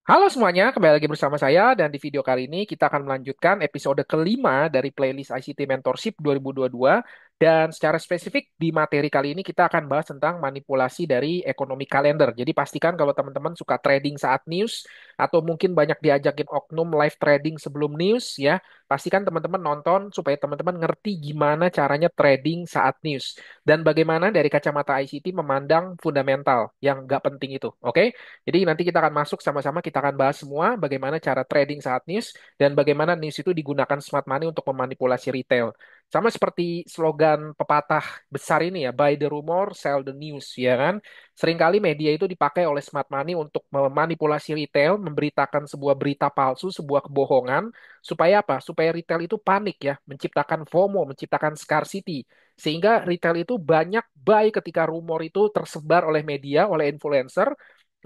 Halo semuanya, kembali lagi bersama saya dan di video kali ini kita akan melanjutkan episode kelima dari playlist ICT Mentorship 2022 dan secara spesifik di materi kali ini kita akan bahas tentang manipulasi dari ekonomi kalender. Jadi pastikan kalau teman-teman suka trading saat news atau mungkin banyak diajakin oknum live trading sebelum news ya, pastikan teman-teman nonton supaya teman-teman ngerti gimana caranya trading saat news dan bagaimana dari kacamata ICT memandang fundamental yang nggak penting itu. Oke? Jadi nanti kita akan masuk sama-sama, kita akan bahas semua bagaimana cara trading saat news dan bagaimana news itu digunakan smart money untuk memanipulasi retail. Sama seperti slogan pepatah besar ini ya, buy the rumor, sell the news, ya kan? Seringkali media itu dipakai oleh smart money untuk memanipulasi retail, memberitakan sebuah berita palsu, sebuah kebohongan, supaya apa? Supaya retail itu panik ya, menciptakan FOMO, menciptakan scarcity. Sehingga retail itu banyak buy ketika rumor itu tersebar oleh media, oleh influencer,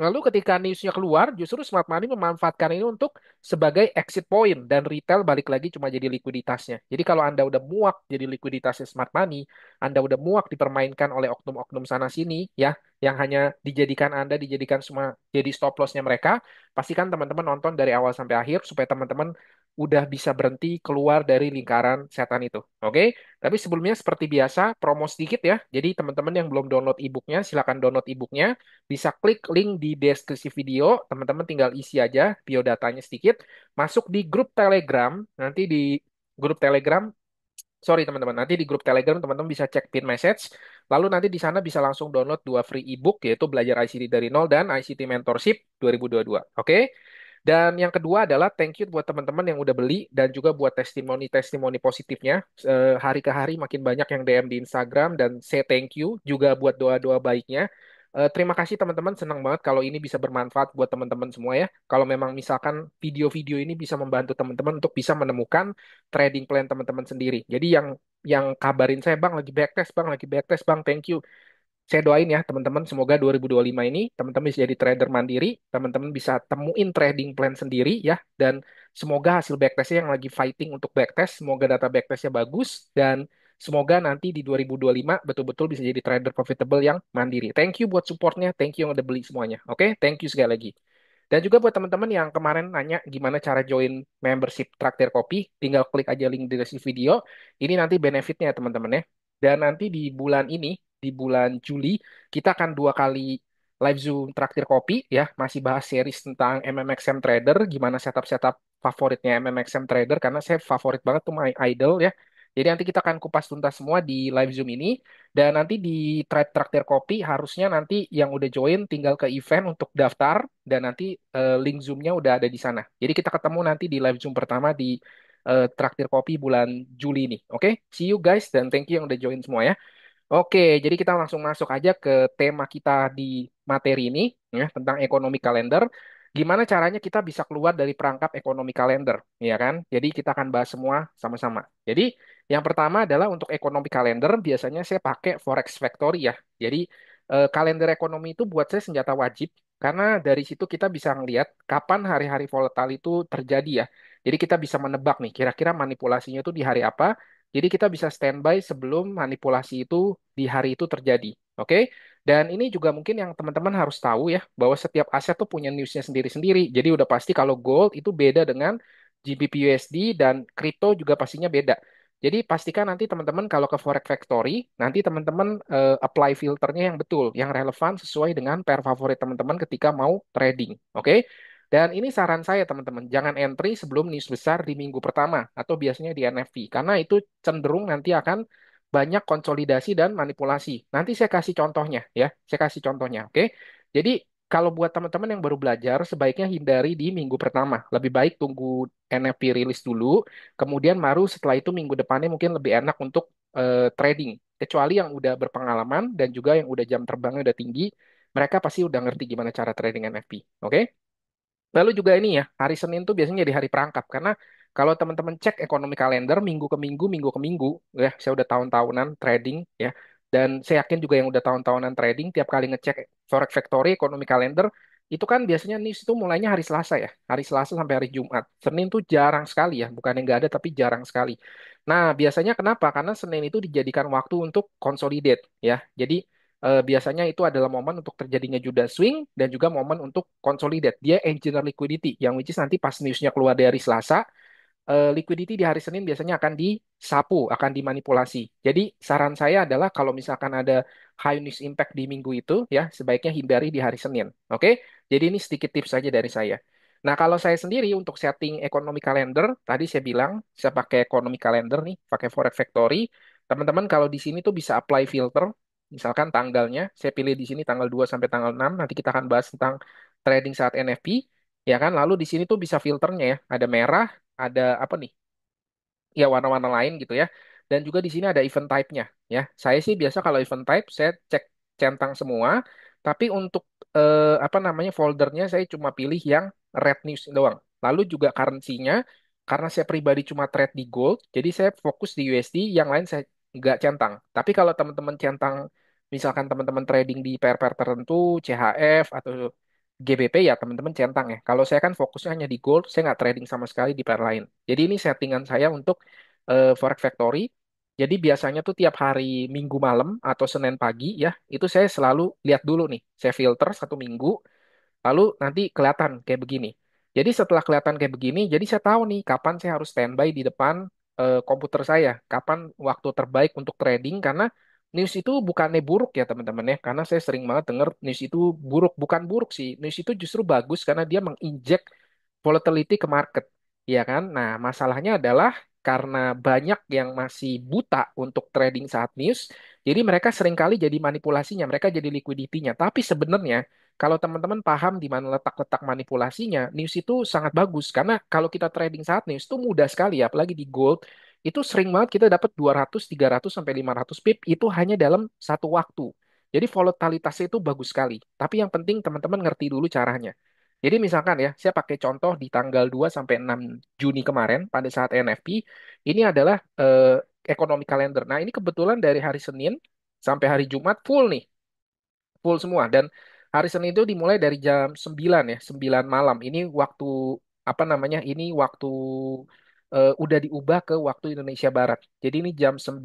lalu ketika newsnya keluar, justru smart money memanfaatkan ini untuk sebagai exit point dan retail balik lagi cuma jadi likuiditasnya. Jadi kalau Anda udah muak jadi likuiditasnya smart money, Anda udah muak dipermainkan oleh oknum-oknum sana sini ya, yang hanya dijadikan Anda dijadikan semua jadi stop lossnya mereka, pastikan teman-teman nonton dari awal sampai akhir supaya teman-teman udah bisa berhenti keluar dari lingkaran setan itu. Oke? Tapi sebelumnya seperti biasa, promo sedikit ya. Jadi teman-teman yang belum download e-booknya, silakan download e-booknya. Bisa klik link di deskripsi video, teman-teman tinggal isi aja biodatanya sedikit, masuk di grup Telegram, nanti di grup Telegram, sorry teman-teman, nanti di grup Telegram teman-teman bisa cek pin message, lalu nanti di sana bisa langsung download dua free ebook yaitu Belajar ICT dari Nol dan ICT Mentorship 2022. Oke? Dan yang kedua adalah thank you buat teman-teman yang udah beli dan juga buat testimoni-testimoni positifnya. Hari ke hari makin banyak yang DM di Instagram dan say thank you juga buat doa-doa baiknya. Terima kasih teman-teman, senang banget kalau ini bisa bermanfaat buat teman-teman semua ya. Kalau memang misalkan video-video ini bisa membantu teman-teman untuk bisa menemukan trading plan teman-teman sendiri. Jadi yang kabarin saya, Bang, lagi backtest, Bang, lagi backtest, Bang, thank you. Saya doain ya teman-teman, semoga 2025 ini teman-teman bisa jadi trader mandiri, teman-teman bisa temuin trading plan sendiri ya, dan semoga hasil backtestnya yang lagi fighting untuk backtest, semoga data backtestnya bagus, dan semoga nanti di 2025 betul-betul bisa jadi trader profitable yang mandiri. Thank you buat supportnya, thank you yang udah beli semuanya. Oke, thank you sekali lagi. Dan juga buat teman-teman yang kemarin nanya gimana cara join membership Traktir Kopi, tinggal klik aja link di deskripsi video. Ini nanti benefitnya ya teman-teman ya. Dan nanti di bulan ini, di bulan Juli, kita akan dua kali live Zoom Traktir Kopi ya, masih bahas series tentang MMXM Trader, gimana setup-setup favoritnya MMXM Trader, karena saya favorit banget tuh my idol ya. Jadi nanti kita akan kupas tuntas semua di live Zoom ini. Dan nanti di Trade Traktir Kopi harusnya nanti yang udah join tinggal ke event untuk daftar dan nanti link Zoom-nya udah ada di sana. Jadi kita ketemu nanti di live Zoom pertama di Traktir Kopi bulan Juli ini. Oke, see you guys dan thank you yang udah join semua ya. Oke, jadi kita langsung masuk aja ke tema kita di materi ini ya tentang ekonomi kalender. Gimana caranya kita bisa keluar dari perangkap ekonomi kalender, ya kan? Jadi kita akan bahas semua sama-sama. Jadi yang pertama adalah untuk ekonomi kalender biasanya saya pakai Forex Factory ya. Jadi kalender ekonomi itu buat saya senjata wajib karena dari situ kita bisa ngelihat kapan hari-hari volatile itu terjadi ya. Jadi kita bisa menebak nih kira-kira manipulasinya itu di hari apa, jadi kita bisa standby sebelum manipulasi itu di hari itu terjadi. Oke? Dan ini juga mungkin yang teman-teman harus tahu ya, bahwa setiap aset tuh punya newsnya sendiri-sendiri. Jadi udah pasti kalau gold itu beda dengan GBP USD dan kripto juga pastinya beda. Jadi pastikan nanti teman-teman kalau ke Forex Factory, nanti teman-teman apply filternya yang betul, yang relevan sesuai dengan pair favorit teman-teman ketika mau trading. Oke? Dan ini saran saya teman-teman, jangan entry sebelum news besar di minggu pertama atau biasanya di NFP karena itu cenderung nanti akan banyak konsolidasi dan manipulasi. Nanti saya kasih contohnya ya, saya kasih contohnya, oke? Jadi kalau buat teman-teman yang baru belajar, sebaiknya hindari di minggu pertama. Lebih baik tunggu NFP rilis dulu, kemudian baru setelah itu minggu depannya mungkin lebih enak untuk trading. Kecuali yang udah berpengalaman dan juga yang udah jam terbangnya udah tinggi, mereka pasti udah ngerti gimana cara trading NFP, oke? Lalu juga ini ya, hari Senin tuh biasanya jadi hari perangkap karena kalau teman-teman cek ekonomi kalender minggu ke minggu, ya saya udah tahun-tahunan trading ya, dan saya yakin juga yang udah tahun-tahunan trading tiap kali ngecek Forex Factory ekonomi kalender itu kan biasanya news itu mulainya hari Selasa ya, hari Selasa sampai hari Jumat. Senin tuh jarang sekali ya, bukan yang nggak ada tapi jarang sekali. Nah biasanya kenapa? Karena Senin itu dijadikan waktu untuk consolidate ya, jadi biasanya itu adalah momen untuk terjadinya Judas swing dan juga momen untuk consolidate. Dia engineer liquidity, yang which is nanti pas newsnya keluar dari Selasa, liquidity di hari Senin biasanya akan disapu, akan dimanipulasi. Jadi saran saya adalah kalau misalkan ada high news impact di minggu itu, ya sebaiknya hindari di hari Senin. Oke? Jadi ini sedikit tips saja dari saya. Nah, kalau saya sendiri untuk setting ekonomi kalender, tadi saya bilang saya pakai ekonomi kalender nih, pakai Forex Factory. Teman-teman kalau di sini tuh bisa apply filter, misalkan tanggalnya, saya pilih di sini tanggal 2 sampai tanggal 6. Nanti kita akan bahas tentang trading saat NFP, ya kan? Lalu di sini tuh bisa filternya ya, ada merah, ada apa nih? Ya warna-warna lain gitu ya. Dan juga di sini ada event type-nya ya. Saya sih biasa kalau event type saya cek centang semua, tapi untuk apa namanya foldernya saya cuma pilih yang red news doang. Lalu juga currency-nya karena saya pribadi cuma trade di gold, jadi saya fokus di USD, yang lain saya nggak centang. Tapi kalau teman-teman centang, misalkan teman-teman trading di pair-pair tertentu, CHF atau GBP ya teman-teman centang ya. Kalau saya kan fokusnya hanya di gold, saya nggak trading sama sekali di pair lain. Jadi ini settingan saya untuk Forex Factory. Jadi biasanya tuh tiap hari Minggu malam atau Senin pagi ya, itu saya selalu lihat dulu nih. Saya filter 1 minggu, lalu nanti kelihatan kayak begini. Jadi setelah kelihatan kayak begini, jadi saya tahu nih kapan saya harus standby di depan komputer saya, kapan waktu terbaik untuk trading, karena news itu bukannya buruk ya teman-teman ya, karena saya sering banget dengar news itu buruk, bukan buruk sih, news itu justru bagus karena dia menginjek volatility ke market, ya kan? Nah, masalahnya adalah karena banyak yang masih buta untuk trading saat news, jadi mereka seringkali jadi manipulasinya, mereka jadi liquidity-nya. Tapi sebenarnya kalau teman-teman paham di mana letak-letak manipulasinya, news itu sangat bagus karena kalau kita trading saat news itu mudah sekali ya, apalagi di gold itu sering banget kita dapat 200, 300 sampai 500 pip itu hanya dalam satu waktu. Jadi volatilitasnya itu bagus sekali. Tapi yang penting teman-teman ngerti dulu caranya. Jadi misalkan ya, saya pakai contoh di tanggal 2 sampai 6 Juni kemarin pada saat NFP, ini adalah ekonomi kalender. Nah, ini kebetulan dari hari Senin sampai hari Jumat full nih, full semua. Dan hari Senin itu dimulai dari jam 9 ya, 9 malam. Ini waktu apa namanya? Ini waktu udah diubah ke waktu Indonesia Barat. Jadi ini jam 9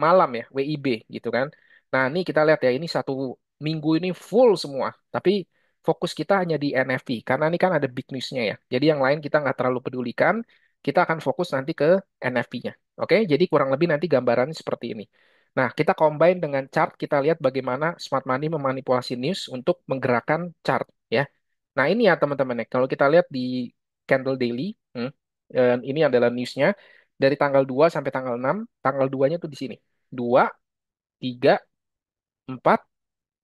malam ya, WIB gitu kan. Nah, ini kita lihat ya, ini 1 minggu ini full semua. Tapi fokus kita hanya di NFT karena ini kan ada big news-nya ya. Jadi yang lain kita nggak terlalu pedulikan. Kita akan fokus nanti ke NFT-nya. Oke, jadi kurang lebih nanti gambarannya seperti ini. Nah, kita combine dengan chart, kita lihat bagaimana smart money memanipulasi news untuk menggerakkan chart ya. Nah, ini ya teman-teman ya. Kalau kita lihat di candle daily, dan ini adalah newsnya dari tanggal 2 sampai tanggal 6. Tanggal 2-nya tuh di sini. 2, 3, 4,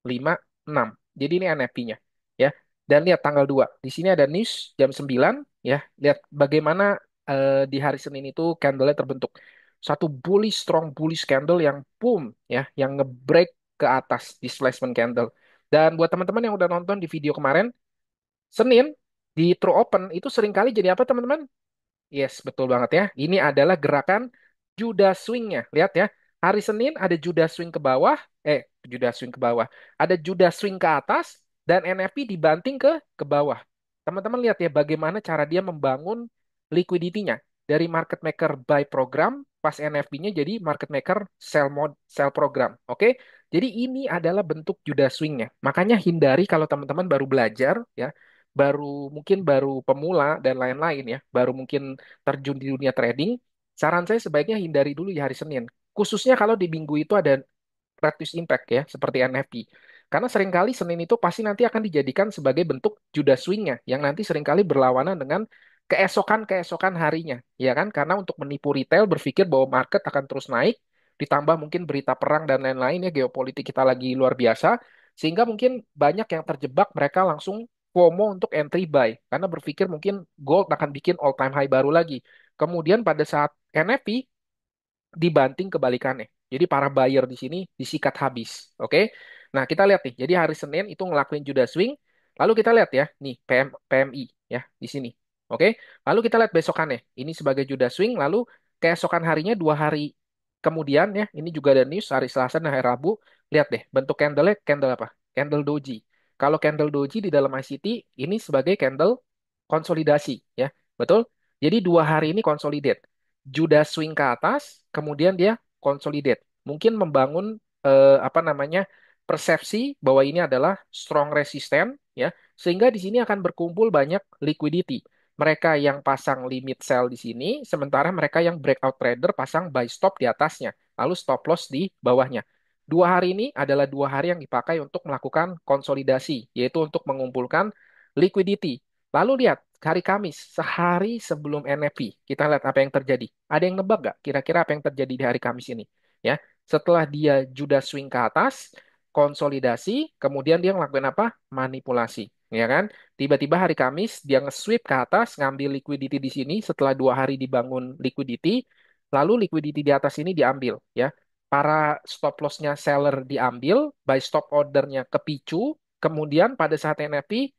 5, 6. Jadi ini NFP-nya ya. Dan lihat tanggal 2. Di sini ada news jam 9 ya. Lihat bagaimana di hari Senin itu candle-nya terbentuk. Satu strong bullish candle yang boom ya, yang nge-break ke atas displacement candle. Dan buat teman-teman yang udah nonton di video kemarin, Senin di True Open itu seringkali jadi apa teman-teman? Yes, betul banget ya. Ini adalah gerakan Judas swing-nya. Lihat ya. Hari Senin ada Judas swing ke bawah, Judas swing ke bawah. Ada Judas swing ke atas dan NFP dibanting ke bawah. Teman-teman lihat ya bagaimana cara dia membangun liquidity-nya. Dari market maker buy program, pas NFP-nya jadi market maker sell mode, sell program. Oke? Jadi ini adalah bentuk Judas swing-nya. Makanya hindari kalau teman-teman baru belajar ya, baru pemula dan lain-lain ya, baru mungkin terjun di dunia trading, saran saya sebaiknya hindari dulu di hari Senin. Khususnya kalau di minggu itu ada Practice Impact ya, seperti NFT. Karena seringkali Senin itu pasti nanti akan dijadikan sebagai bentuk Judas swing-nya, yang nanti seringkali berlawanan dengan keesokan-keesokan harinya. Ya kan? Karena untuk menipu retail berpikir bahwa market akan terus naik, ditambah mungkin berita perang dan lain-lain ya, geopolitik kita lagi luar biasa, sehingga mungkin banyak yang terjebak, mereka langsung FOMO untuk entry buy, karena berpikir mungkin gold akan bikin all time high baru lagi. Kemudian pada saat NFT dibanting kebalikannya. Jadi para buyer di sini disikat habis. Oke. Nah, kita lihat nih. Jadi hari Senin itu ngelakuin Judas swing. Lalu kita lihat ya, nih PMI ya di sini. Oke. Lalu kita lihat besokannya. Ini sebagai Judas swing. Lalu keesokan harinya 2 hari kemudian ya, ini juga ada news hari Selasa dan hari Rabu. Lihat deh, bentuk candle-nya candle apa? Candle doji. Kalau candle doji di dalam ICT ini sebagai candle konsolidasi ya. Betul? Jadi 2 hari ini consolidate. Judas swing ke atas, kemudian dia consolidate. Mungkin membangun apa namanya? persepsi bahwa ini adalah strong resistance ya, sehingga di sini akan berkumpul banyak liquidity. Mereka yang pasang limit sell di sini, sementara mereka yang breakout trader pasang buy stop di atasnya, lalu stop loss di bawahnya. 2 hari ini adalah 2 hari yang dipakai untuk melakukan konsolidasi, yaitu untuk mengumpulkan liquidity. Lalu lihat, hari Kamis, sehari sebelum NFP, kita lihat apa yang terjadi. Ada yang nebak nggak kira-kira apa yang terjadi di hari Kamis ini? Ya, setelah dia Judas swing ke atas, konsolidasi, kemudian dia ngelakuin apa? Manipulasi, ya kan? Tiba-tiba hari Kamis dia nge-sweep ke atas, ngambil liquidity di sini setelah 2 hari dibangun liquidity, lalu liquidity di atas ini diambil, ya. Para stop loss-nya seller diambil, buy stop order-nya kepicu, kemudian pada saat NFP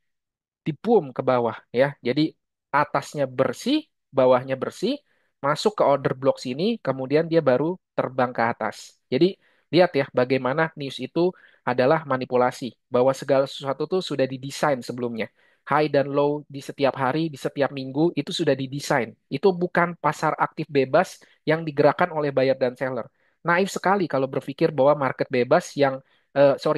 di boom ke bawah ya. Jadi atasnya bersih, bawahnya bersih, masuk ke order block sini, kemudian dia baru terbang ke atas. Jadi lihat ya bagaimana news itu adalah manipulasi, bahwa segala sesuatu tuh sudah didesain sebelumnya. High dan low di setiap hari, di setiap minggu itu sudah didesain. Itu bukan pasar aktif bebas yang digerakkan oleh buyer dan seller. Naif sekali kalau berpikir bahwa market bebas yang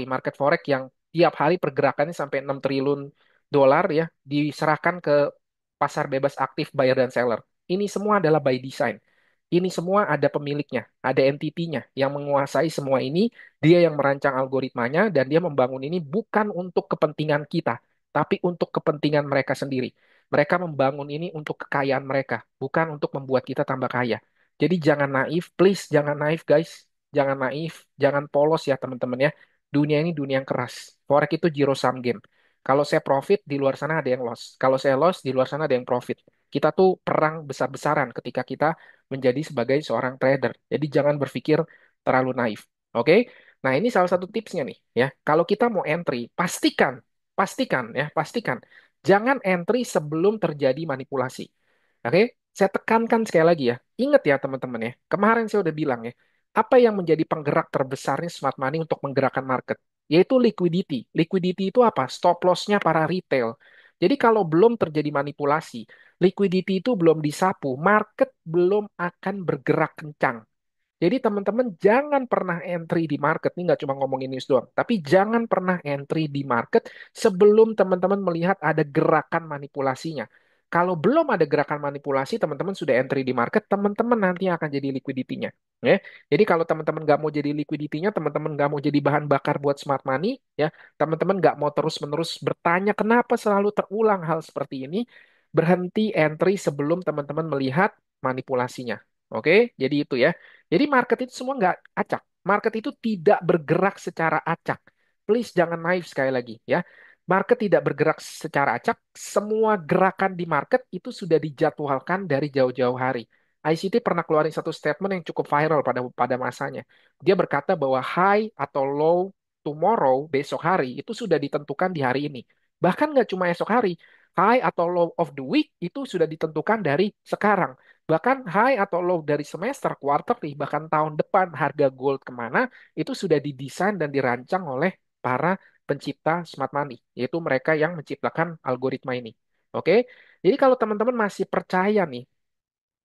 market forex yang tiap hari pergerakannya sampai 6 triliun dolar ya diserahkan ke pasar bebas aktif buyer dan seller. Ini semua adalah by design. Ini semua ada pemiliknya, ada entitinya yang menguasai semua ini. Dia yang merancang algoritmanya dan dia membangun ini bukan untuk kepentingan kita, tapi untuk kepentingan mereka sendiri. Mereka membangun ini untuk kekayaan mereka, bukan untuk membuat kita tambah kaya. Jadi jangan naif, please jangan naif guys. Jangan naif, jangan polos ya teman-teman ya. Dunia ini dunia yang keras. Forex itu zero sum game. Kalau saya profit, di luar sana ada yang loss. Kalau saya loss, di luar sana ada yang profit. Kita tuh perang besar-besaran ketika kita menjadi sebagai seorang trader. Jadi jangan berpikir terlalu naif. Oke? Nah, ini salah satu tipsnya nih, ya. Kalau kita mau entry, pastikan jangan entry sebelum terjadi manipulasi. Oke? Saya tekankan sekali lagi ya. Ingat ya teman-teman ya. Kemarin saya udah bilang ya, apa yang menjadi penggerak terbesarnya smart money untuk menggerakkan market? Yaitu liquidity. Liquidity itu apa? Stop loss-nya para retail. Jadi kalau belum terjadi manipulasi, liquidity itu belum disapu, market belum akan bergerak kencang. Jadi teman-teman jangan pernah entry di market, ini nggak cuma ngomongin news doang, tapi jangan pernah entry di market sebelum teman-teman melihat ada gerakan manipulasinya. Kalau belum ada gerakan manipulasi, teman-teman sudah entry di market, teman-teman nanti akan jadi liquidity-nya. Ya. Jadi kalau teman-teman nggak mau jadi liquidity-nya, teman-teman nggak mau jadi bahan bakar buat smart money, ya, teman-teman nggak mau terus-menerus bertanya kenapa selalu terulang hal seperti ini, berhenti entry sebelum teman-teman melihat manipulasinya. Oke, jadi itu ya. Jadi market itu semua nggak acak. Market itu tidak bergerak secara acak. Please jangan naif sekali lagi ya. Market tidak bergerak secara acak. Semua gerakan di market itu sudah dijadwalkan dari jauh-jauh hari. ICT pernah keluarin satu statement yang cukup viral pada pada masanya. Dia berkata bahwa high atau low tomorrow, besok hari, itu sudah ditentukan di hari ini. Bahkan nggak cuma esok hari, high atau low of the week itu sudah ditentukan dari sekarang. Bahkan high atau low dari semester, quarterly, bahkan tahun depan harga gold kemana, itu sudah didesain dan dirancang oleh para pencipta smart money, yaitu mereka yang menciptakan algoritma ini. Oke, jadi kalau teman-teman masih percaya nih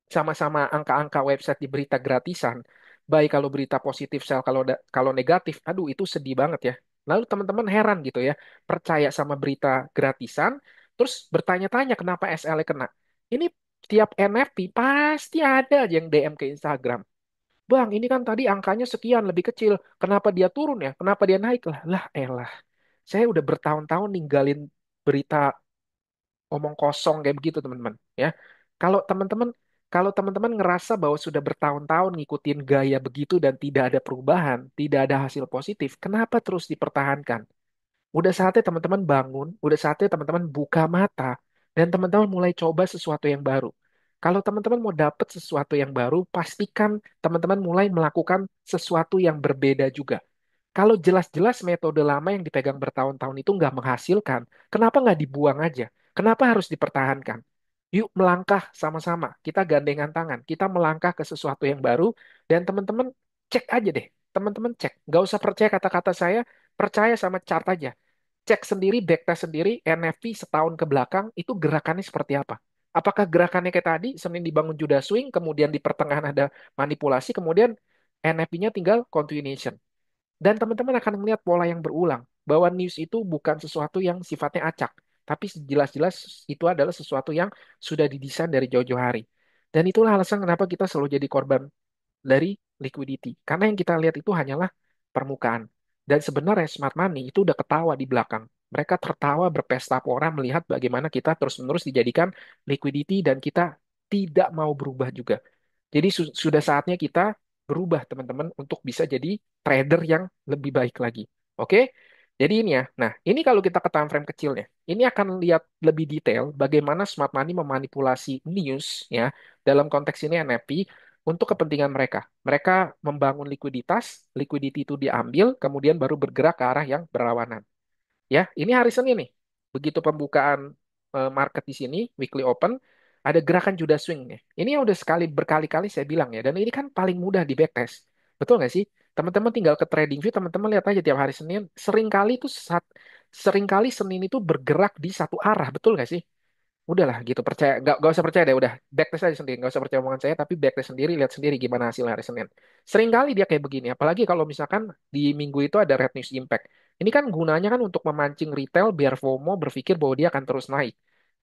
sama-sama angka-angka website di berita gratisan, baik kalau berita positif sel kalau negatif, aduh itu sedih banget ya. Lalu teman-teman heran gitu ya, percaya sama berita gratisan, terus bertanya-tanya kenapa SL kena. Ini tiap NFT pasti ada aja yang DM ke Instagram. Bang, ini kan tadi angkanya sekian lebih kecil. Kenapa dia turun ya? Kenapa dia naik lah? Lah elah. Saya udah bertahun-tahun ninggalin berita omong kosong kayak begitu teman-teman ya. Kalau teman-teman kalau teman-teman ngerasa bahwa sudah bertahun-tahun ngikutin gaya begitu dan tidak ada perubahan, tidak ada hasil positif, kenapa terus dipertahankan? Udah saatnya teman-teman bangun, udah saatnya teman-teman buka mata dan teman-teman mulai coba sesuatu yang baru. Kalau teman-teman mau dapat sesuatu yang baru, pastikan teman-teman mulai melakukan sesuatu yang berbeda juga. Kalau jelas-jelas metode lama yang dipegang bertahun-tahun itu nggak menghasilkan, kenapa nggak dibuang aja? Kenapa harus dipertahankan? Yuk melangkah sama-sama. Kita gandengan tangan. Kita melangkah ke sesuatu yang baru. Dan teman-teman cek aja deh. Teman-teman cek. Nggak usah percaya kata-kata saya. Percaya sama chart aja. Cek sendiri, backtest sendiri, NFT setahun ke belakang, itu gerakannya seperti apa? Apakah gerakannya kayak tadi, Senin dibangun Judah Swing, kemudian di pertengahan ada manipulasi, kemudian NFT-nya tinggal continuation. Dan teman-teman akan melihat pola yang berulang, bahwa news itu bukan sesuatu yang sifatnya acak, tapi jelas-jelas itu adalah sesuatu yang sudah didesain dari jauh-jauh hari. Dan itulah alasan kenapa kita selalu jadi korban dari liquidity. Karena yang kita lihat itu hanyalah permukaan. Dan sebenarnya smart money itu udah ketawa di belakang. Mereka tertawa berpesta pora melihat bagaimana kita terus-menerus dijadikan liquidity dan kita tidak mau berubah juga. Jadi sudah saatnya kita berubah teman-teman untuk bisa jadi trader yang lebih baik lagi. Oke? Jadi ini ya. Nah, ini kalau kita ke time frame kecilnya, ini akan lihat lebih detail bagaimana smart money memanipulasi news ya dalam konteks ini NFP untuk kepentingan mereka. Mereka membangun likuiditas, liquidity itu diambil, kemudian baru bergerak ke arah yang berlawanan. Ya, ini hari Senin nih. Begitu pembukaan market di sini, weekly open, ada gerakan Judas swing nih. Ini yang udah berkali-kali saya bilang ya, dan ini kan paling mudah di backtest. Betul nggak sih? Teman-teman tinggal ke TradingView, teman-teman lihat aja tiap hari Senin, seringkali Senin itu bergerak di satu arah, betul nggak sih? Udahlah gitu, percaya nggak usah percaya deh, udah backtest aja sendiri, nggak usah percaya omongan saya, tapi backtest sendiri, lihat sendiri gimana hasilnya hari Senin. Sering kali dia kayak begini, apalagi kalau misalkan di minggu itu ada Red News Impact. Ini kan gunanya kan untuk memancing retail biar FOMO berpikir bahwa dia akan terus naik,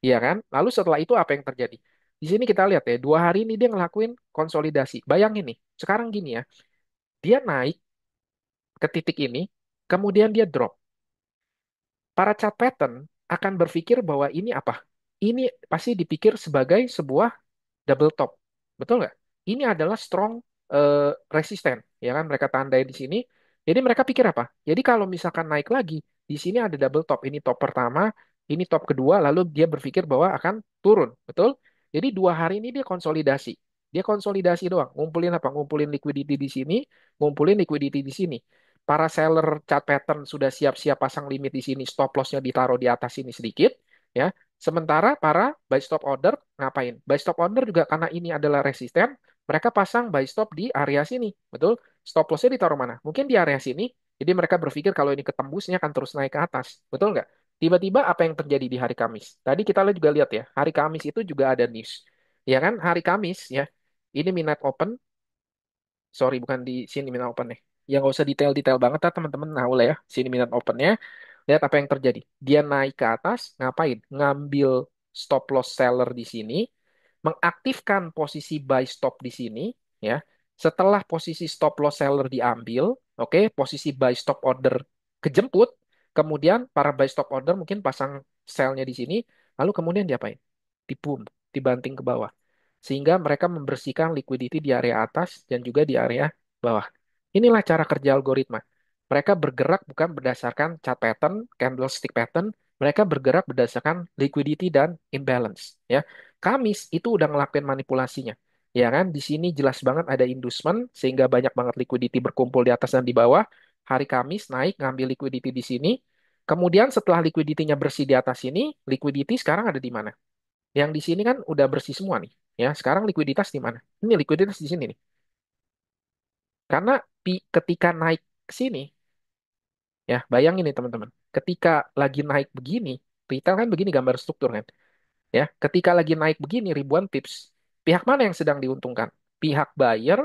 iya kan? Lalu setelah itu apa yang terjadi? Di sini kita lihat ya, 2 hari ini dia ngelakuin konsolidasi. Bayangin nih, sekarang gini ya, dia naik ke titik ini, kemudian dia drop. Para chart pattern akan berpikir bahwa ini apa? Ini pasti dipikir sebagai sebuah double top. Betul nggak? Ini adalah strong resisten, ya kan? Mereka tandai di sini. Jadi mereka pikir apa? Jadi kalau misalkan naik lagi, di sini ada double top. Ini top pertama, ini top kedua, lalu dia berpikir bahwa akan turun. Betul? Jadi 2 hari ini dia konsolidasi. Dia konsolidasi doang. Ngumpulin apa? Ngumpulin liquidity di sini, ngumpulin liquidity di sini. Para seller chart pattern sudah siap-siap pasang limit di sini, stop loss-nya ditaruh di atas sini sedikit, ya. Sementara para buy stop order ngapain? Buy stop order juga karena ini adalah resisten, mereka pasang buy stop di area sini, betul? Stop loss-nya ditaruh mana? Mungkin di area sini. Jadi mereka berpikir kalau ini ketembusnya akan terus naik ke atas, betul nggak? Tiba-tiba apa yang terjadi di hari Kamis? Tadi kita juga lihat ya, hari Kamis itu juga ada news. Ya kan, hari Kamis ya, ini minat open, sorry bukan di sini minat open nih. Yang nggak usah detail-detail banget lah teman-teman, nah lah ya, sini minat opennya. Lihat apa yang terjadi. Dia naik ke atas, ngapain? Ngambil stop loss seller di sini, mengaktifkan posisi buy stop di sini, ya. Setelah posisi stop loss seller diambil, oke, posisi buy stop order kejemput, kemudian para buy stop order mungkin pasang sell-nya di sini, lalu kemudian diapain? Dipum, dibanting ke bawah. Sehingga mereka membersihkan liquidity di area atas dan juga di area bawah. Inilah cara kerja algoritma. Mereka bergerak bukan berdasarkan chart pattern, candlestick pattern, mereka bergerak berdasarkan liquidity dan imbalance. Ya, Kamis itu udah ngelakuin manipulasinya. Ya kan, di sini jelas banget ada inducement sehingga banyak banget liquidity berkumpul di atas dan di bawah. Hari Kamis naik ngambil liquidity di sini. Kemudian setelah liquidity-nya bersih di atas sini, liquidity sekarang ada di mana? Yang di sini kan udah bersih semua nih. Ya, sekarang likuiditas di mana? Ini likuiditas di sini nih. Karena ketika naik ke sini, ya bayangin nih teman-teman. Ketika lagi naik begini, retail kan begini gambar struktur kan. Ya, ketika lagi naik begini ribuan pips, pihak mana yang sedang diuntungkan? Pihak buyer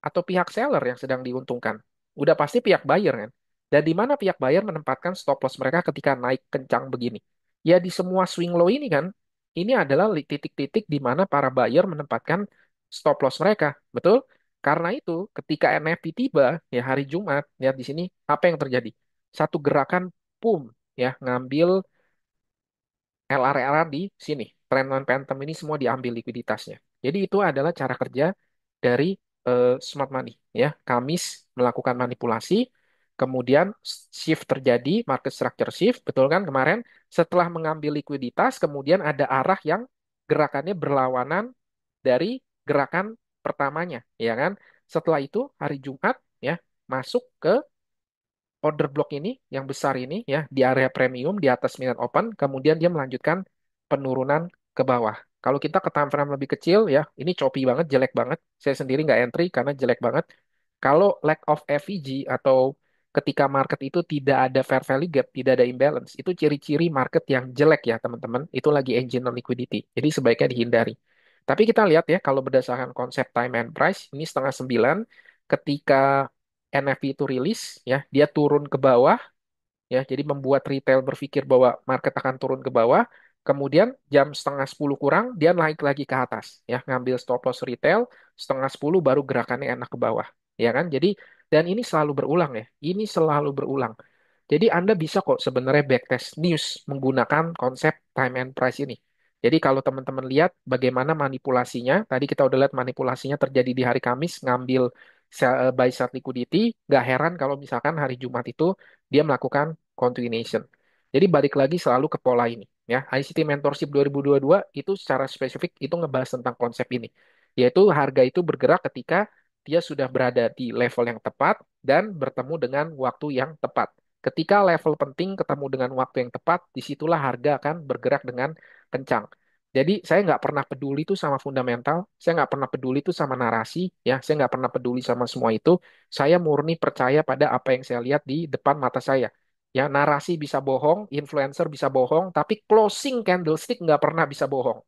atau pihak seller yang sedang diuntungkan? Udah pasti pihak buyer kan. Dan di mana pihak buyer menempatkan stop loss mereka ketika naik kencang begini? Ya di semua swing low ini kan, ini adalah titik-titik di mana para buyer menempatkan stop loss mereka, betul? Karena itu, ketika NFT tiba, ya hari Jumat, lihat di sini, apa yang terjadi? Satu gerakan, boom, ya ngambil LR-LR di sini. Trend non phantom ini semua diambil likuiditasnya. Jadi itu adalah cara kerja dari smart money. Ya, Kamis melakukan manipulasi, kemudian shift terjadi, market structure shift, betul kan kemarin? Setelah mengambil likuiditas, kemudian ada arah yang gerakannya berlawanan dari gerakan pertamanya, ya kan? Setelah itu hari Jumat ya masuk ke order block ini yang besar ini ya di area premium di atas minute open, kemudian dia melanjutkan penurunan ke bawah. Kalau kita ke time frame lebih kecil ya, ini choppy banget, jelek banget. Saya sendiri nggak entry karena jelek banget. Kalau lack of FVG atau ketika market itu tidak ada fair value gap, tidak ada imbalance, itu ciri-ciri market yang jelek ya teman-teman. Itu lagi engine liquidity. Jadi sebaiknya dihindari. Tapi kita lihat ya, kalau berdasarkan konsep time and price, ini 8:30 ketika NFP itu rilis, ya, dia turun ke bawah, ya, jadi membuat retail berpikir bahwa market akan turun ke bawah. Kemudian jam setengah 10 kurang dia naik lagi ke atas, ya, ngambil stop loss retail, setengah 10 baru gerakannya enak ke bawah, ya kan? Jadi dan ini selalu berulang ya, ini selalu berulang. Jadi Anda bisa kok sebenarnya backtest news menggunakan konsep time and price ini. Jadi kalau teman-teman lihat bagaimana manipulasinya, tadi kita udah lihat manipulasinya terjadi di hari Kamis, ngambil buy side liquidity, nggak heran kalau misalkan hari Jumat itu dia melakukan continuation. Jadi balik lagi selalu ke pola ini. Ya, ICT Mentorship 2022 itu secara spesifik itu ngebahas tentang konsep ini. Yaitu harga itu bergerak ketika dia sudah berada di level yang tepat dan bertemu dengan waktu yang tepat. Ketika level penting ketemu dengan waktu yang tepat, disitulah harga akan bergerak dengan kencang. Jadi saya nggak pernah peduli itu sama fundamental, saya nggak pernah peduli itu sama narasi, ya, saya nggak pernah peduli sama semua itu. Saya murni percaya pada apa yang saya lihat di depan mata saya. Ya, narasi bisa bohong, influencer bisa bohong, tapi closing candlestick nggak pernah bisa bohong.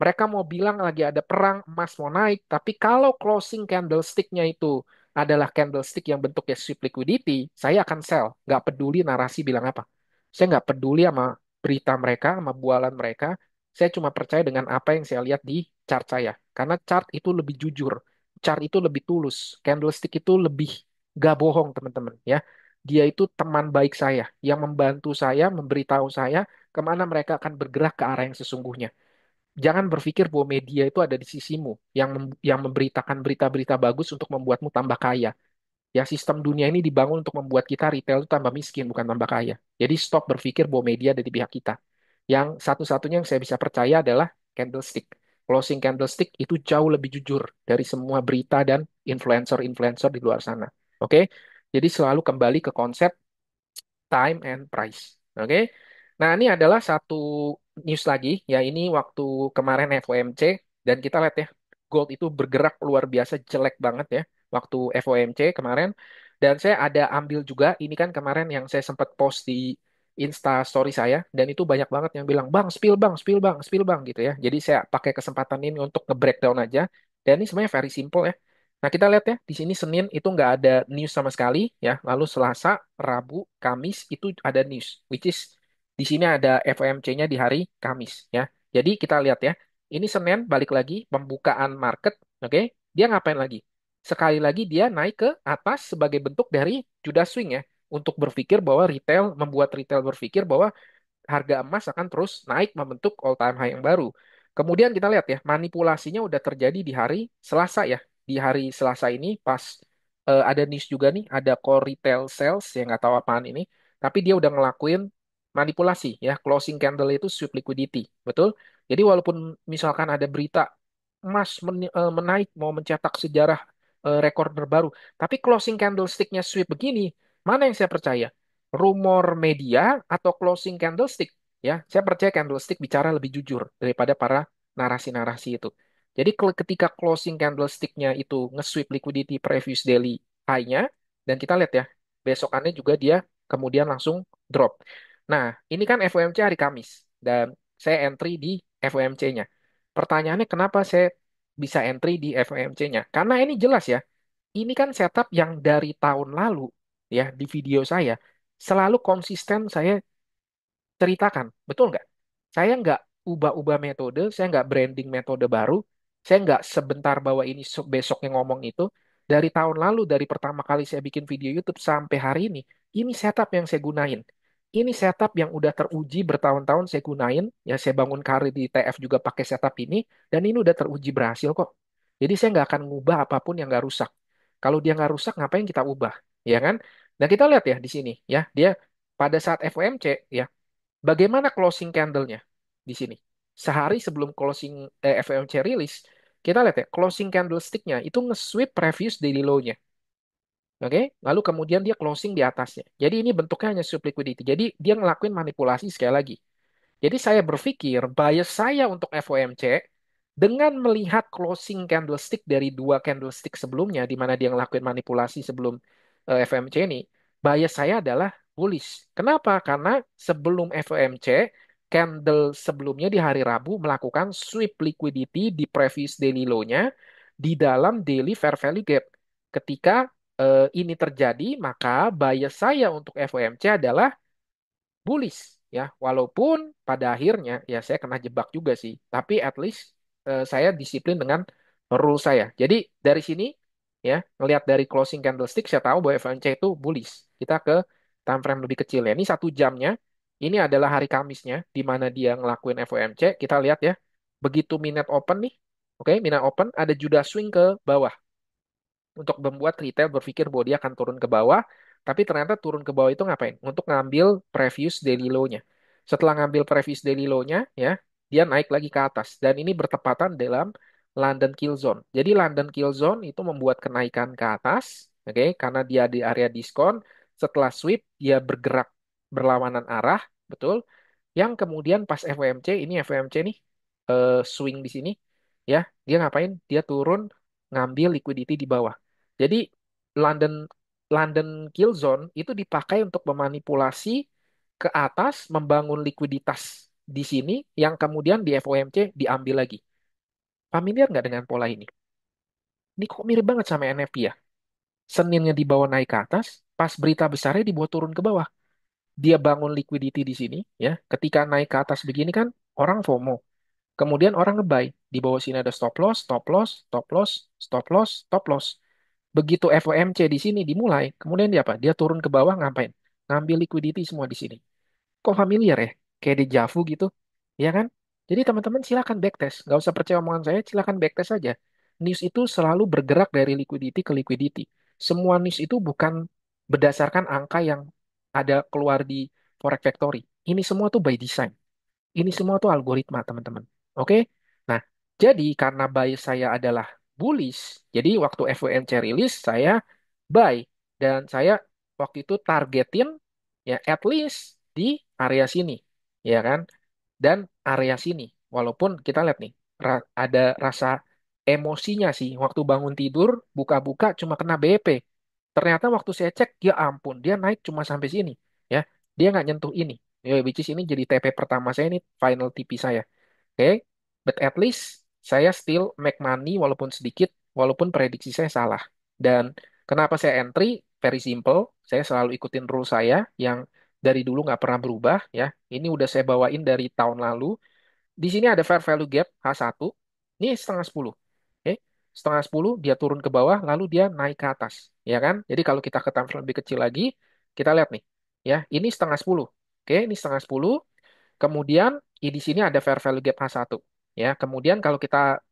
Mereka mau bilang lagi ada perang, emas mau naik, tapi kalau closing candlestick-nya itu adalah candlestick yang bentuknya sweep liquidity, saya akan sell. Nggak peduli narasi bilang apa. Saya nggak peduli sama berita mereka, sama bualan mereka. Saya cuma percaya dengan apa yang saya lihat di chart saya. Karena chart itu lebih jujur. Chart itu lebih tulus. Candlestick itu lebih nggak bohong, teman-teman. Ya, dia itu teman baik saya, yang membantu saya, memberitahu saya kemana mereka akan bergerak ke arah yang sesungguhnya. Jangan berpikir bahwa media itu ada di sisimu yang memberitakan berita-berita bagus untuk membuatmu tambah kaya. Ya, sistem dunia ini dibangun untuk membuat kita retail itu tambah miskin, bukan tambah kaya. Jadi stop berpikir bahwa media ada di pihak kita. Yang satu-satunya yang saya bisa percaya adalah candlestick. Closing candlestick itu jauh lebih jujur dari semua berita dan influencer-influencer di luar sana. Oke? Jadi selalu kembali ke konsep time and price. Oke. Nah, ini adalah satu news lagi, ya, ini waktu kemarin FOMC dan kita lihat ya, gold itu bergerak luar biasa jelek banget ya waktu FOMC kemarin. Dan saya ada ambil juga ini kan kemarin yang saya sempat post di Insta story saya dan itu banyak banget yang bilang, "Bang, spill Bang, spill Bang, spill Bang" gitu ya. Jadi saya pakai kesempatan ini untuk nge-breakdown aja. Dan ini sebenarnya very simple ya. Nah, kita lihat ya, di sini Senin itu nggak ada news sama sekali, ya. Lalu Selasa, Rabu, Kamis itu ada news, which is di sini ada FOMC-nya di hari Kamis, ya. Jadi kita lihat ya, ini Senin balik lagi pembukaan market, oke? Dia ngapain lagi? Sekali lagi dia naik ke atas sebagai bentuk dari Judas swing ya, untuk berpikir bahwa retail, membuat retail berpikir bahwa harga emas akan terus naik membentuk all time high yang baru. Kemudian kita lihat ya, manipulasinya udah terjadi di hari Selasa ya. Di hari Selasa ini pas ada news juga nih, ada core retail sales yang nggak tahu apaan ini, tapi dia udah ngelakuin manipulasi ya, closing candle itu sweep liquidity, betul? Jadi walaupun misalkan ada berita emas menaik mau mencetak sejarah rekor terbaru, tapi closing candlestick-nya sweep begini, mana yang saya percaya? Rumor media atau closing candlestick, ya, saya percaya candlestick bicara lebih jujur daripada para narasi-narasi itu. Jadi ketika closing candlestick-nya itu nge-sweep liquidity previous daily high-nya, dan kita lihat ya, besokannya juga dia kemudian langsung drop. Nah, ini kan FOMC hari Kamis, dan saya entry di FOMC-nya. Pertanyaannya kenapa saya bisa entry di FOMC-nya? Karena ini jelas ya, ini kan setup yang dari tahun lalu, ya, di video saya, selalu konsisten saya ceritakan, betul nggak? Saya nggak ubah-ubah metode, saya nggak branding metode baru, saya nggak sebentar bahwa ini besoknya ngomong itu. Dari tahun lalu, dari pertama kali saya bikin video YouTube sampai hari ini setup yang saya gunain. Ini setup yang udah teruji bertahun-tahun saya gunain, ya saya bangun karir di TF juga pakai setup ini, dan ini udah teruji berhasil kok. Jadi saya nggak akan ngubah apapun yang nggak rusak. Kalau dia nggak rusak, ngapain kita ubah, ya kan? Nah kita lihat ya di sini, ya dia pada saat FOMC, ya, bagaimana closing candle-nya di sini? Sehari sebelum closing FOMC rilis, kita lihat ya, closing candlestick-nya itu nge-sweep previous daily low-nya. Oke, lalu kemudian dia closing di atasnya. Jadi ini bentuknya hanya sweep liquidity. Jadi dia ngelakuin manipulasi sekali lagi. Jadi saya berpikir bias saya untuk FOMC dengan melihat closing candlestick dari dua candlestick sebelumnya di mana dia ngelakuin manipulasi sebelum FOMC ini, bias saya adalah bullish. Kenapa? Karena sebelum FOMC, candle sebelumnya di hari Rabu melakukan sweep liquidity di previous daily low-nya di dalam daily fair value gap. Ketika ini terjadi, maka bias saya untuk FOMC adalah bullish ya. Walaupun pada akhirnya ya saya kena jebak juga sih. Tapi at least saya disiplin dengan rule saya. Jadi dari sini ya ngelihat dari closing candlestick saya tahu bahwa FOMC itu bullish. Kita ke time frame lebih kecil ya. Ini 1 jamnya. Ini adalah hari Kamisnya di mana dia ngelakuin FOMC. Kita lihat ya. Begitu minute open nih. Oke, minute open ada Judah swing ke bawah untuk membuat retail berpikir bahwa dia akan turun ke bawah, tapi ternyata turun ke bawah itu ngapain? Untuk ngambil previous daily low-nya. Setelah ngambil previous daily low-nya, ya, dia naik lagi ke atas. Dan ini bertepatan dalam London Kill Zone. Jadi London Kill Zone itu membuat kenaikan ke atas, oke, karena dia di area diskon. Setelah sweep, dia bergerak berlawanan arah, betul. Yang kemudian pas FOMC, ini FOMC nih, swing di sini, ya, dia ngapain? Dia turun ngambil liquidity di bawah. Jadi London London Kill Zone itu dipakai untuk memanipulasi ke atas, membangun likuiditas di sini, yang kemudian di FOMC diambil lagi. Familiar nggak dengan pola ini? Ini kok mirip banget sama NFP ya? Seninnya dibawa naik ke atas, pas berita besarnya dibawa turun ke bawah. Dia bangun liquidity di sini, ya. Ketika naik ke atas begini kan, orang FOMO. Kemudian orang nge-buy. Di bawah sini ada stop loss, stop loss, stop loss, stop loss, stop loss. Begitu FOMC di sini dimulai, kemudian dia apa? Dia turun ke bawah ngapain? Ngambil liquidity semua di sini. Kok familiar ya? Kayak dejavu gitu. Ya kan? Jadi teman-teman silakan backtest. Nggak usah percaya omongan saya, silakan backtest aja. News itu selalu bergerak dari liquidity ke liquidity. Semua news itu bukan berdasarkan angka yang ada keluar di Forex Factory. Ini semua tuh by design. Ini semua tuh algoritma, teman-teman. Oke? Nah, jadi karena buy saya adalah bullish, jadi waktu FOMC rilis, saya buy. Dan saya waktu itu targetin ya at least di area sini. Ya kan? Dan area sini. Walaupun kita lihat nih, ada rasa emosinya sih. Waktu bangun tidur, buka-buka cuma kena BP. Ternyata waktu saya cek, ya ampun, dia naik cuma sampai sini. Ya, dia nggak nyentuh ini. Ya, which is ini jadi TP pertama saya ini, final TP saya. Oke, but at least saya still make money walaupun sedikit, walaupun prediksi saya salah. Dan kenapa saya entry? Very simple. Saya selalu ikutin rule saya yang dari dulu nggak pernah berubah. Ya, ini udah saya bawain dari tahun lalu. Di sini ada fair value gap H1. Ini setengah 10. Oke. Setengah 10 dia turun ke bawah lalu dia naik ke atas. Ya kan? Jadi kalau kita ke time frame lebih kecil lagi, kita lihat nih. Ya, ini setengah 10. Oke, ini setengah 10. Kemudian di sini ada fair value gap H1. Ya, kemudian kalau kita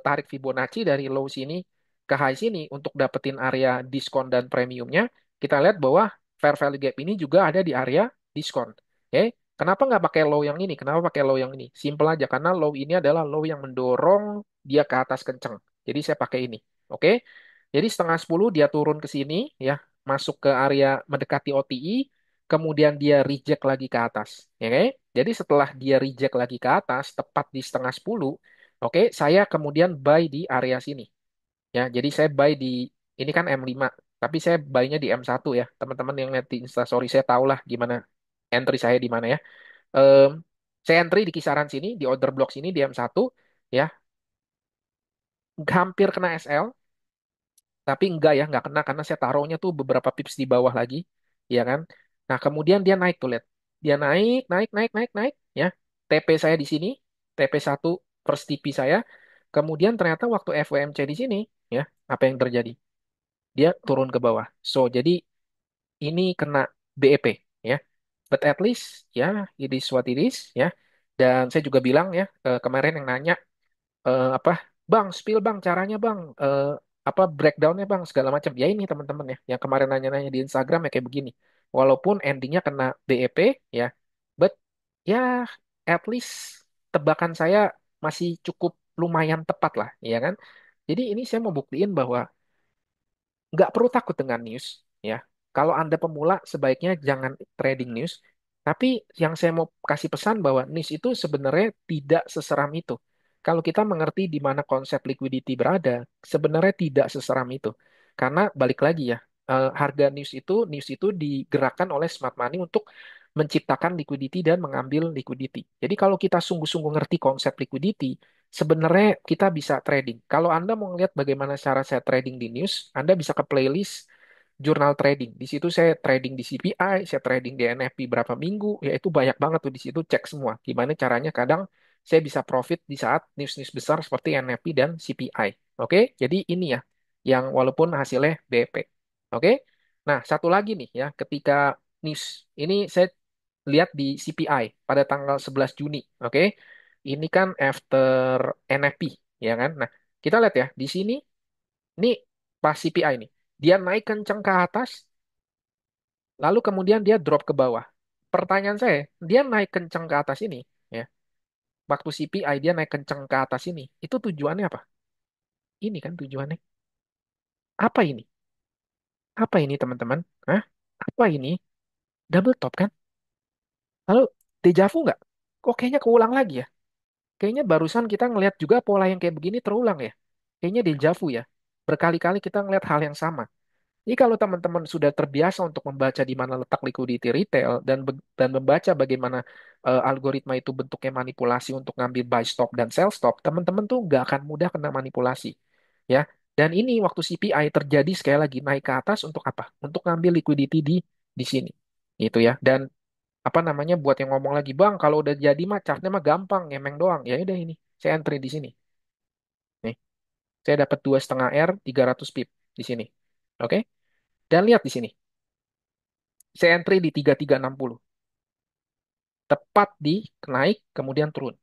tarik Fibonacci dari low sini ke high sini untuk dapetin area diskon dan premiumnya, kita lihat bahwa fair value gap ini juga ada di area diskon. Oke, kenapa nggak pakai low yang ini? Kenapa pakai low yang ini? Simple aja, karena low ini adalah low yang mendorong dia ke atas kenceng. Jadi saya pakai ini. Oke, jadi setengah 10 dia turun ke sini, ya, masuk ke area mendekati OTI, kemudian dia reject lagi ke atas. Ya, oke? Jadi setelah dia reject lagi ke atas, tepat di setengah 10, oke, saya kemudian buy di area sini. Ya, jadi saya buy di, ini kan M5, tapi saya buy-nya di M1 ya. Teman-teman yang lihat di Instastory saya tahu lah gimana entry saya di mana ya. Em, saya entry di kisaran sini, di order block sini di M1, ya, hampir kena SL, tapi enggak ya, enggak kena karena saya taruhnya tuh beberapa pips di bawah lagi, ya kan. Nah, kemudian dia naik tuh, lihat. Dia naik, naik, naik, naik, naik, ya. TP saya di sini, TP1 first TP saya. Kemudian ternyata waktu FOMC di sini, ya, apa yang terjadi? Dia turun ke bawah. So, jadi ini kena BEP, ya. But at least, ya, it is what it is, ya. Dan saya juga bilang ya, kemarin yang nanya, apa bang spill bang caranya bang, apa breakdownnya bang segala macam ya, ini teman-teman ya yang kemarin nanya-nanya di Instagram ya kayak begini, walaupun endingnya kena BEP ya, but ya at least tebakan saya masih cukup lumayan tepat lah ya kan. Jadi ini saya mau buktiin bahwa nggak perlu takut dengan news ya. Kalau Anda pemula sebaiknya jangan trading news. Tapi yang saya mau kasih pesan bahwa news itu sebenarnya tidak seseram itu. Kalau kita mengerti di mana konsep liquidity berada, sebenarnya tidak seseram itu. Karena balik lagi ya, harga news itu digerakkan oleh smart money untuk menciptakan liquidity dan mengambil liquidity. Jadi kalau kita sungguh-sungguh ngerti konsep liquidity, sebenarnya kita bisa trading. Kalau Anda mau ngeliat bagaimana cara saya trading di news, Anda bisa ke playlist. jurnal trading. Di situ saya trading di CPI, saya trading di NFP berapa minggu, ya itu banyak banget tuh di situ cek semua. Gimana caranya kadang saya bisa profit di saat news-news besar seperti NFP dan CPI. Oke, jadi ini ya yang walaupun hasilnya BP. Oke. Nah, satu lagi nih ya, ketika news ini saya lihat di CPI pada tanggal 11 Juni. Oke. Ini kan after NFP, ya kan? Nah, kita lihat ya, di sini ini pas CPI nih. Dia naik kencang ke atas, lalu kemudian dia drop ke bawah. Pertanyaan saya, dia naik kencang ke atas ini, ya. Waktu CPI dia naik kencang ke atas ini, itu tujuannya apa? Ini kan tujuannya. Apa ini? Apa ini teman-teman? Hah? Apa ini? Double top kan? Lalu dejavu nggak? Kok kayaknya keulang lagi ya? Kayaknya barusan kita ngelihat juga pola yang kayak begini terulang ya. Kayaknya dejavu ya. Berkali-kali kita ngelihat hal yang sama. Jadi kalau teman-teman sudah terbiasa untuk membaca di mana letak liquidity retail dan membaca bagaimana algoritma itu bentuknya manipulasi untuk ngambil buy stop dan sell stop, teman-teman tuh nggak akan mudah kena manipulasi, ya. Dan ini waktu CPI terjadi sekali lagi naik ke atas untuk apa? Untuk ngambil liquidity di sini, gitu ya. Dan apa namanya buat yang ngomong lagi, bang, kalau udah jadi mah chartnya mah gampang, ngemeng doang. Ya udah ini, saya entry di sini. Nih, saya dapat 2,5 R 300 pip di sini. Oke? Dan lihat di sini. Saya entry di 3360. Tepat di naik, kemudian turun.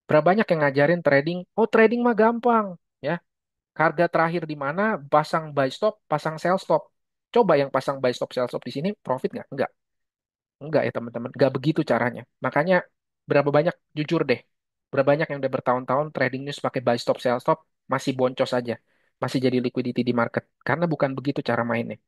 Berapa banyak yang ngajarin trading? Oh, trading mah gampang. Ya, harga terakhir di mana, pasang buy stop, pasang sell stop. Coba yang pasang buy stop, sell stop di sini, profit nggak? Nggak. Nggak ya teman-teman. Nggak begitu caranya. Makanya berapa banyak, jujur deh, berapa banyak yang udah bertahun-tahun trading news pakai buy stop, sell stop, masih boncos aja. Masih jadi liquidity di market. Karena bukan begitu cara mainnya.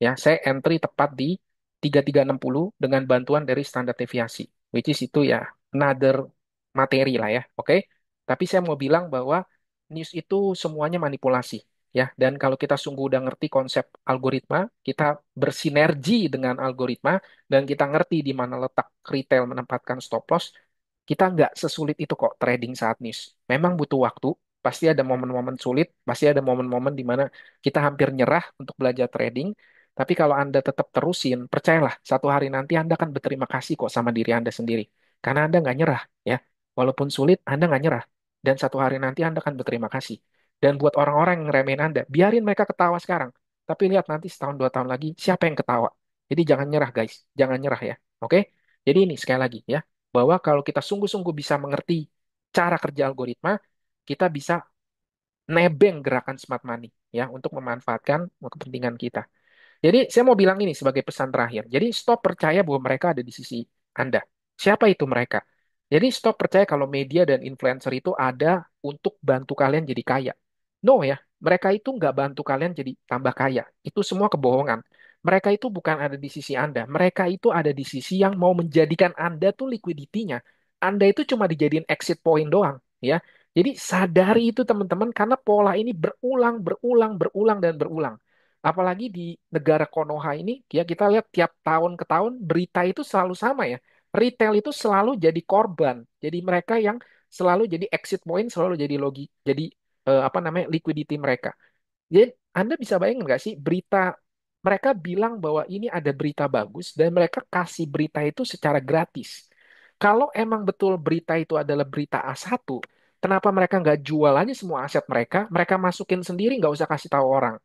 Ya, saya entry tepat di 3360 dengan bantuan dari standar deviasi, which is itu ya another materi lah ya, oke? Tapi saya mau bilang bahwa news itu semuanya manipulasi, ya. Dan kalau kita sungguh udah ngerti konsep algoritma, kita bersinergi dengan algoritma, dan kita ngerti di mana letak retail menempatkan stop loss, kita nggak sesulit itu kok trading saat news. Memang butuh waktu, pasti ada momen-momen sulit, pasti ada momen-momen di mana kita hampir nyerah untuk belajar trading. Tapi kalau Anda tetap terusin, percayalah, satu hari nanti Anda akan berterima kasih kok sama diri Anda sendiri. Karena Anda nggak nyerah, ya. Walaupun sulit, Anda nggak nyerah. Dan satu hari nanti Anda akan berterima kasih. Dan buat orang-orang yang ngeremehin Anda, biarin mereka ketawa sekarang. Tapi lihat nanti setahun, 2 tahun lagi, siapa yang ketawa. Jadi jangan nyerah, guys. Jangan nyerah ya. Oke? Jadi ini sekali lagi ya, bahwa kalau kita sungguh-sungguh bisa mengerti cara kerja algoritma, kita bisa nebeng gerakan smart money ya untuk memanfaatkan kepentingan kita. Jadi saya mau bilang ini sebagai pesan terakhir. Jadi stop percaya bahwa mereka ada di sisi Anda. Siapa itu mereka? Jadi stop percaya kalau media dan influencer itu ada untuk bantu kalian jadi kaya. No ya, mereka itu nggak bantu kalian jadi tambah kaya. Itu semua kebohongan. Mereka itu bukan ada di sisi Anda. Mereka itu ada di sisi yang mau menjadikan Anda tuh liquidity-nya. Anda itu cuma dijadiin exit point doang, ya. Jadi sadari itu teman-teman karena pola ini berulang, berulang, berulang dan berulang. Apalagi di negara Konoha ini, ya kita lihat tiap tahun ke tahun berita itu selalu sama ya. Retail itu selalu jadi korban. Jadi mereka yang selalu jadi exit point, selalu jadi logi, jadi apa namanya liquidity mereka. Jadi Anda bisa bayangin nggak sih berita mereka bilang bahwa ini ada berita bagus dan mereka kasih berita itu secara gratis. Kalau emang betul berita itu adalah berita A1, kenapa mereka nggak jual aja semua aset mereka, mereka masukin sendiri nggak usah kasih tahu orang.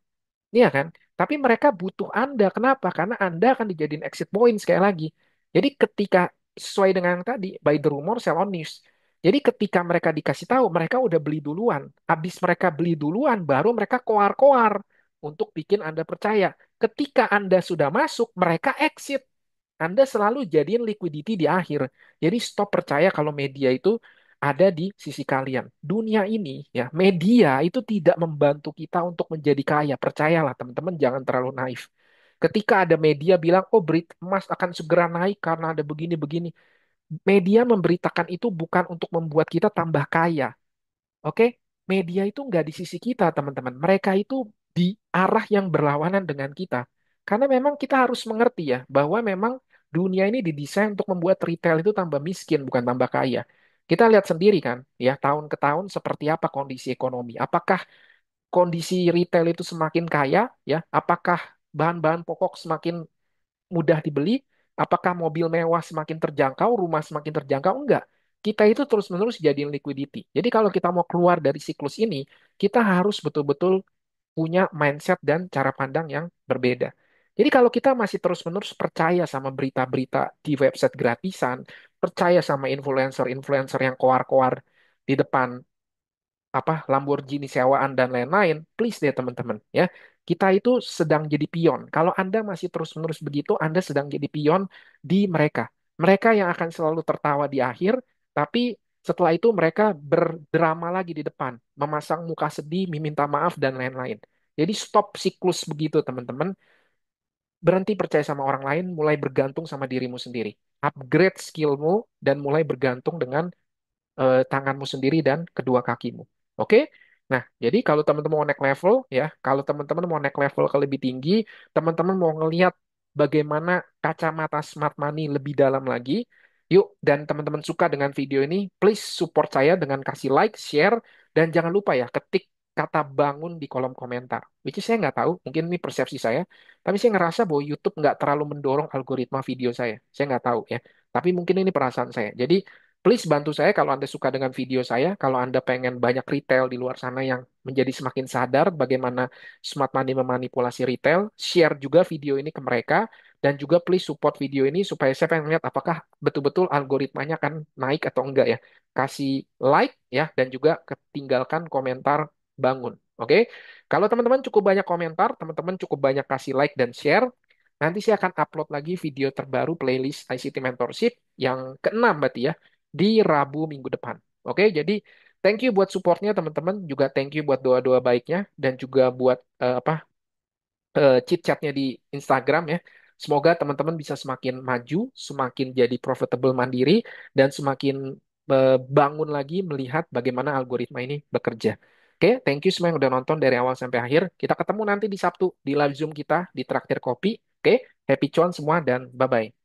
Iya kan? Tapi mereka butuh Anda. Kenapa? Karena Anda akan dijadiin exit point sekali lagi. Jadi ketika sesuai dengan yang tadi, by the rumor, sell on news. Jadi ketika mereka dikasih tahu, mereka udah beli duluan. Habis mereka beli duluan, baru mereka koar-koar untuk bikin Anda percaya. Ketika Anda sudah masuk, mereka exit. Anda selalu jadiin liquidity di akhir. Jadi stop percaya kalau media itu ada di sisi kalian. Dunia ini ya, media itu tidak membantu kita untuk menjadi kaya. Percayalah teman-teman, jangan terlalu naif. Ketika ada media bilang, oh berita emas akan segera naik karena ada begini-begini. Media memberitakan itu bukan untuk membuat kita tambah kaya. Oke, media itu nggak di sisi kita, teman-teman. Mereka itu di arah yang berlawanan dengan kita. Karena memang kita harus mengerti ya, bahwa memang dunia ini didesain untuk membuat retail itu tambah miskin, bukan tambah kaya. Kita lihat sendiri kan, ya tahun ke tahun seperti apa kondisi ekonomi. Apakah kondisi retail itu semakin kaya, ya? Apakah bahan-bahan pokok semakin mudah dibeli, apakah mobil mewah semakin terjangkau, rumah semakin terjangkau? Enggak. Kita itu terus-menerus jadiin liquidity. Jadi kalau kita mau keluar dari siklus ini, kita harus betul-betul punya mindset dan cara pandang yang berbeda. Jadi kalau kita masih terus-menerus percaya sama berita-berita di website gratisan, percaya sama influencer-influencer yang koar-koar di depan Lamborghini sewaan dan lain-lain, please deh teman-teman ya. Kita itu sedang jadi pion. Kalau Anda masih terus-menerus begitu, Anda sedang jadi pion di mereka. Mereka yang akan selalu tertawa di akhir, tapi setelah itu mereka berdrama lagi di depan, memasang muka sedih, meminta maaf dan lain-lain. Jadi stop siklus begitu teman-teman. Berhenti percaya sama orang lain, mulai bergantung sama dirimu sendiri. Upgrade skillmu dan mulai bergantung dengan tanganmu sendiri dan kedua kakimu. Oke? Nah, jadi kalau teman-teman mau naik level ya, kalau teman-teman mau naik level ke lebih tinggi, teman-teman mau ngelihat bagaimana kacamata smart money lebih dalam lagi, yuk dan teman-teman suka dengan video ini, please support saya dengan kasih like, share, dan jangan lupa ya ketik kata bangun di kolom komentar. Which is saya nggak tahu, mungkin ini persepsi saya, tapi saya ngerasa bahwa YouTube nggak terlalu mendorong algoritma video saya. Saya nggak tahu ya, tapi mungkin ini perasaan saya. Jadi please bantu saya kalau Anda suka dengan video saya, kalau Anda pengen banyak retail di luar sana yang menjadi semakin sadar bagaimana smart money memanipulasi retail, share juga video ini ke mereka, dan juga please support video ini supaya saya pengen lihat apakah betul-betul algoritmanya akan naik atau enggak ya. Kasih like ya, dan juga tinggalkan komentar bangun. Oke, kalau teman-teman cukup banyak komentar, teman-teman cukup banyak kasih like dan share, nanti saya akan upload lagi video terbaru playlist ICT Mentorship yang keenam berarti ya di Rabu minggu depan. Oke, jadi thank you buat supportnya teman-teman, juga thank you buat doa-doa baiknya, dan juga buat chit-chatnya di Instagram ya. Semoga teman-teman bisa semakin maju, semakin jadi profitable mandiri, dan semakin bangun lagi melihat bagaimana algoritma ini bekerja. Oke, thank you semua yang udah nonton dari awal sampai akhir. Kita ketemu nanti di Sabtu di live Zoom kita di Traktir Kopi. Oke, happy cuan semua dan bye-bye.